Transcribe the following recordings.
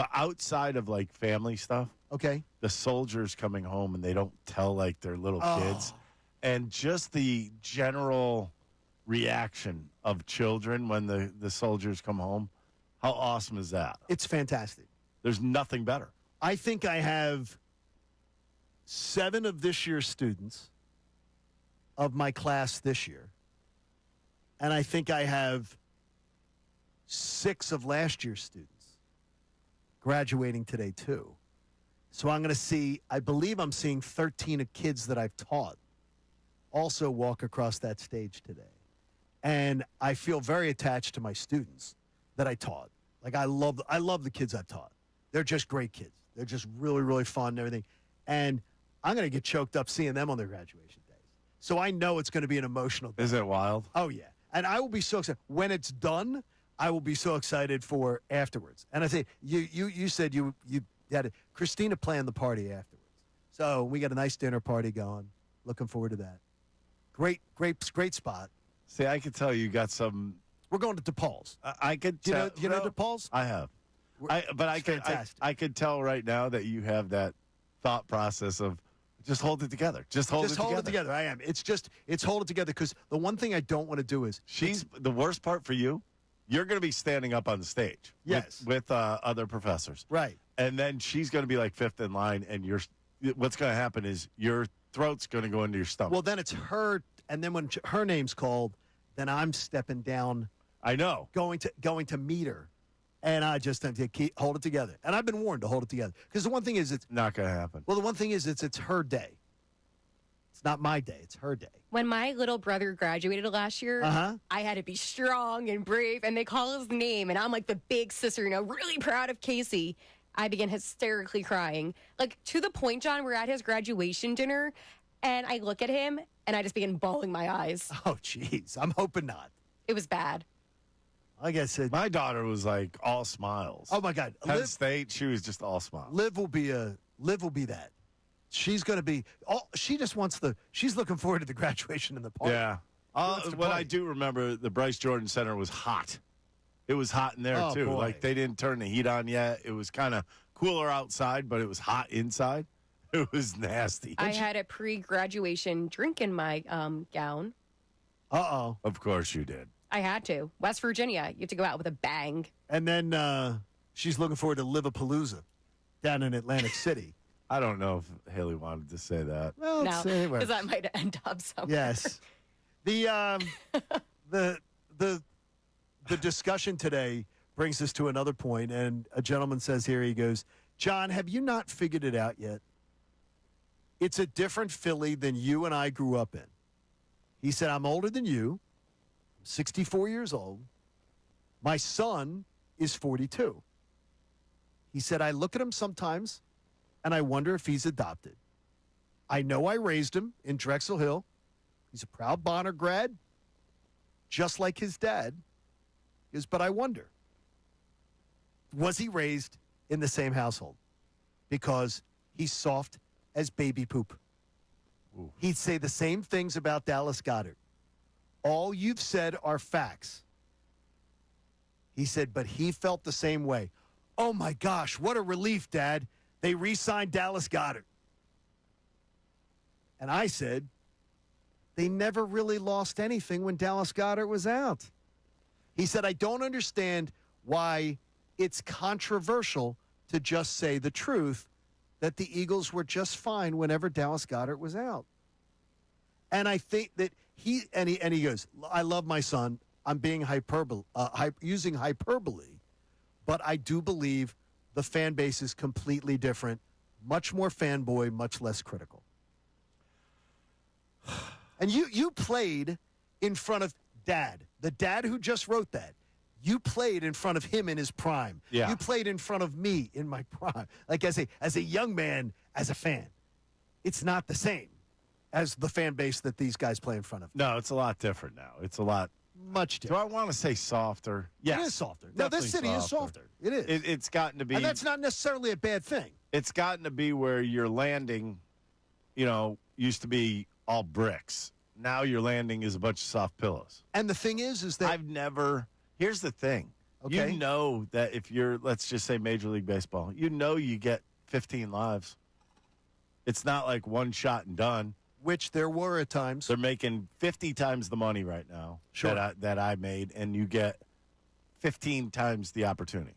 But outside of, like, family stuff, Okay. the soldiers coming home and they don't tell, like, their little kids. And just the general reaction of children when the soldiers come home, how awesome is that? It's fantastic. There's nothing better. I think I have 7 of this year's students of my class this year. And I think I have 6 of last year's students graduating today, too. So I'm going to see, I believe I'm seeing 13 of kids that I've taught also walk across that stage today. And I feel very attached to my students that I taught. Like, I love the kids I've taught. They're just great kids. They're just really, really fun and everything. And I'm going to get choked up seeing them on their graduation days. So I know it's going to be an emotional day. Is it wild? Oh, yeah. And I will be so excited. When it's done, I will be so excited for afterwards. And I say, you said you had Christina planned the party afterwards. So we got a nice dinner party going. Looking forward to that. Great spot. See, I could tell you got some. We're going to DePaul's. I could tell. You know DePaul's? I have. Fantastic. I could tell right now that you have that thought process of just hold it together. Just hold it together. I am. It's hold it together because the one thing I don't want to do is the worst part for you. You're going to be standing up on the stage. Yes. With other professors. Right. And then she's going to be like fifth in line, and what's going to happen is your throat's going to go into your stomach. Well, then it's her, and then when her name's called, then I'm stepping down. I know. Going to meet her, and I just have to hold it together. And I've been warned to hold it together because the one thing is it's not going to happen. Well, the one thing is it's her day. It's not my day. It's her day. When my little brother graduated last year, I had to be strong and brave, and they call his name, and I'm like the big sister, really proud of Casey. I began hysterically crying. Like, to the point, John, we're at his graduation dinner, and I look at him, and I just begin bawling my eyes. Oh, jeez. I'm hoping not. It was bad. Like I said, my daughter was like all smiles. Oh, my God. Penn State, she was just all smiles. Liv will be that. She's going to be, she just wants she's looking forward to the graduation and the party. Yeah. What I do remember, the Bryce Jordan Center was hot. It was hot in there, too. Boy. Like, they didn't turn the heat on yet. It was kind of cooler outside, but it was hot inside. It was nasty. I had a pre-graduation drink in my gown. Uh-oh. Of course you did. I had to. West Virginia, you have to go out with a bang. And then she's looking forward to Livapalooza down in Atlantic City. I don't know if Haley wanted to say that. Well, no, because that might end up somewhere. Yes. The discussion today brings us to another point, and a gentleman says here, he goes, John, have you not figured it out yet? It's a different Philly than you and I grew up in. He said, I'm older than you. I'm 64 years old. My son is 42. He said, I look at him sometimes, and I wonder if he's adopted. I know I raised him in Drexel Hill. He's a proud Bonner grad, just like his dad is, but I wonder, was he raised in the same household? Because he's soft as baby poop. Ooh. He'd say the same things about Dallas Goedert. All you've said are facts. He said, but he felt the same way. Oh, my gosh, what a relief, Dad. They re-signed Dallas Goedert. And I said, they never really lost anything when Dallas Goedert was out. He said, I don't understand why it's controversial to just say the truth that the Eagles were just fine whenever Dallas Goedert was out. And I think that he goes, I love my son. I'm being using hyperbole, but I do believe the fan base is completely different, much more fanboy, much less critical. And you played in front of Dad, the dad who just wrote that. You played in front of him in his prime. Yeah. You played in front of me in my prime. Like as a young man, as a fan, it's not the same as the fan base that these guys play in front of. No, it's a lot different now. It's a lot much different. Do I want to say softer? Yes. It is softer. No, this city is softer. It is. It's gotten to be. And that's not necessarily a bad thing. It's gotten to be where your landing, used to be all bricks. Now your landing is a bunch of soft pillows. And the thing is that here's the thing. Okay. You know that if you're, let's just say Major League Baseball, you get 15 lives. It's not like one shot and done. Which there were at times. They're making 50 times the money right now that I made, and you get 15 times the opportunity.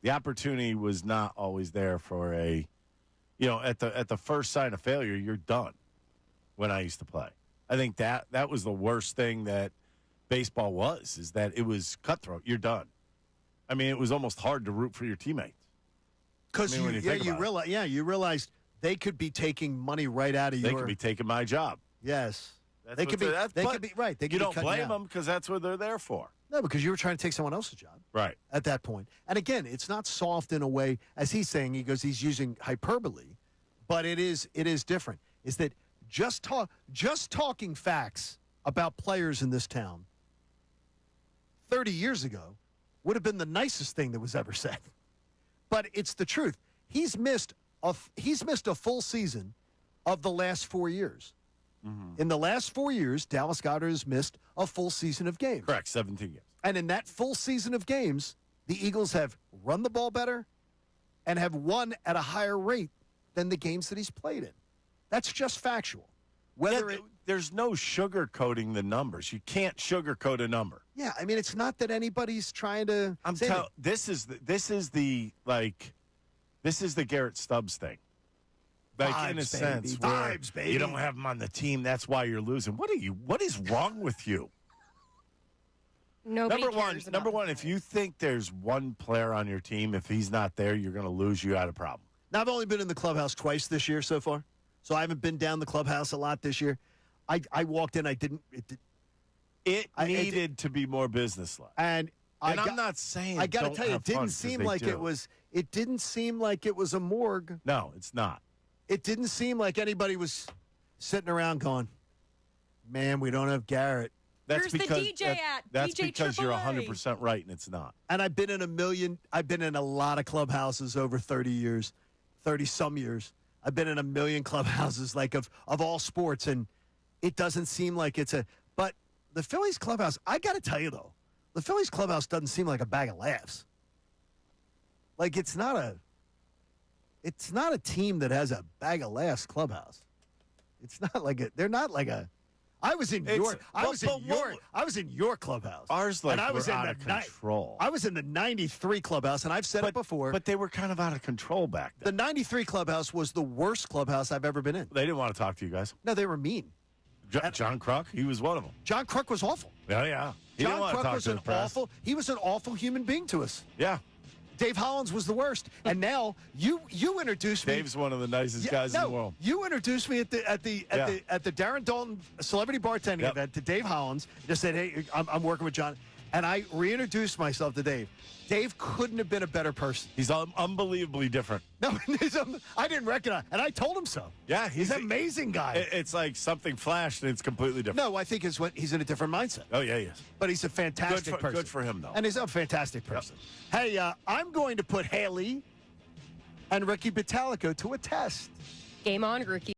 The opportunity was not always there for at the first sign of failure, you're done. When I used to play, I think that was the worst thing that baseball was, is that it was cutthroat. You're done. I mean, it was almost hard to root for your teammates. Because you realized they could be taking money right out of They could be taking my job. Yes. They could be right. They could you don't blame them because that's what they're there for. No, because you were trying to take someone else's job. Right. At that point. And again, it's not soft in a way, as he's saying, he's using hyperbole, but it is different. Is that just talking facts about players in this town 30 years ago would have been the nicest thing that was ever said. But it's the truth. He's missed a full season of the last 4 years. Mm-hmm. In the last 4 years, Dallas Goedert has missed a full season of games. Correct, 17 games. And in that full season of games, the Eagles have run the ball better and have won at a higher rate than the games that he's played in. That's just factual. There's no sugarcoating the numbers. You can't sugarcoat a number. Yeah, I mean, it's not that anybody's trying to. This is the Garrett Stubbs thing. Like, vibes, in a baby. sense, Vibes, where baby. You don't have him on the team. That's why you're losing. What is wrong with you? Nobody cares about Number one, if you think there's one player on your team, if he's not there, you're going to lose. You got a problem. Now, I've only been in the clubhouse twice this year so far, so I haven't been down the clubhouse a lot this year. I walked in, It needed to be more businesslike. And I'm not saying I got to tell you, it didn't seem like it was. It didn't seem like it was a morgue. No, it's not. It didn't seem like anybody was sitting around going, "Man, we don't have Garrett." Where's the DJ at? That's DJ because you're AAA. 100% right, and it's not. And I've been in a lot of clubhouses over 30 years, 30-some years. I've been in a million clubhouses, like of all sports, and it doesn't seem like it's but the Phillies Clubhouse, I got to tell you, though, the Phillies Clubhouse doesn't seem like a bag of laughs. Like, it's not a team that has a bag of laughs clubhouse. It's not like they're not like a. I was in your clubhouse. Ours, and I was out of control. I was in the 93 clubhouse, and I've said it before. But they were kind of out of control back then. The 93 clubhouse was the worst clubhouse I've ever been in. They didn't want to talk to you guys. No, they were mean. John Kruk, he was one of them. John Kruk was awful. Yeah. John Kruk was he was an awful human being to us. Yeah. Dave Hollins was the worst, and now you introduced me. Dave's one of the nicest guys in the world. You introduced me at the Darren Dalton celebrity bartending event to Dave Hollins. Just said, "Hey, I'm working with John," and I reintroduced myself to Dave. Dave couldn't have been a better person. He's unbelievably different. No, I didn't recognize, and I told him so. Yeah, he's an amazing guy. It's like something flashed, and it's completely different. No, I think he's in a different mindset. Oh yeah, yes. But he's a fantastic person. Good for him, though. And he's a fantastic person. Yep. Hey, I'm going to put Haley and Ricky Bottalico to a test. Game on, Ricky.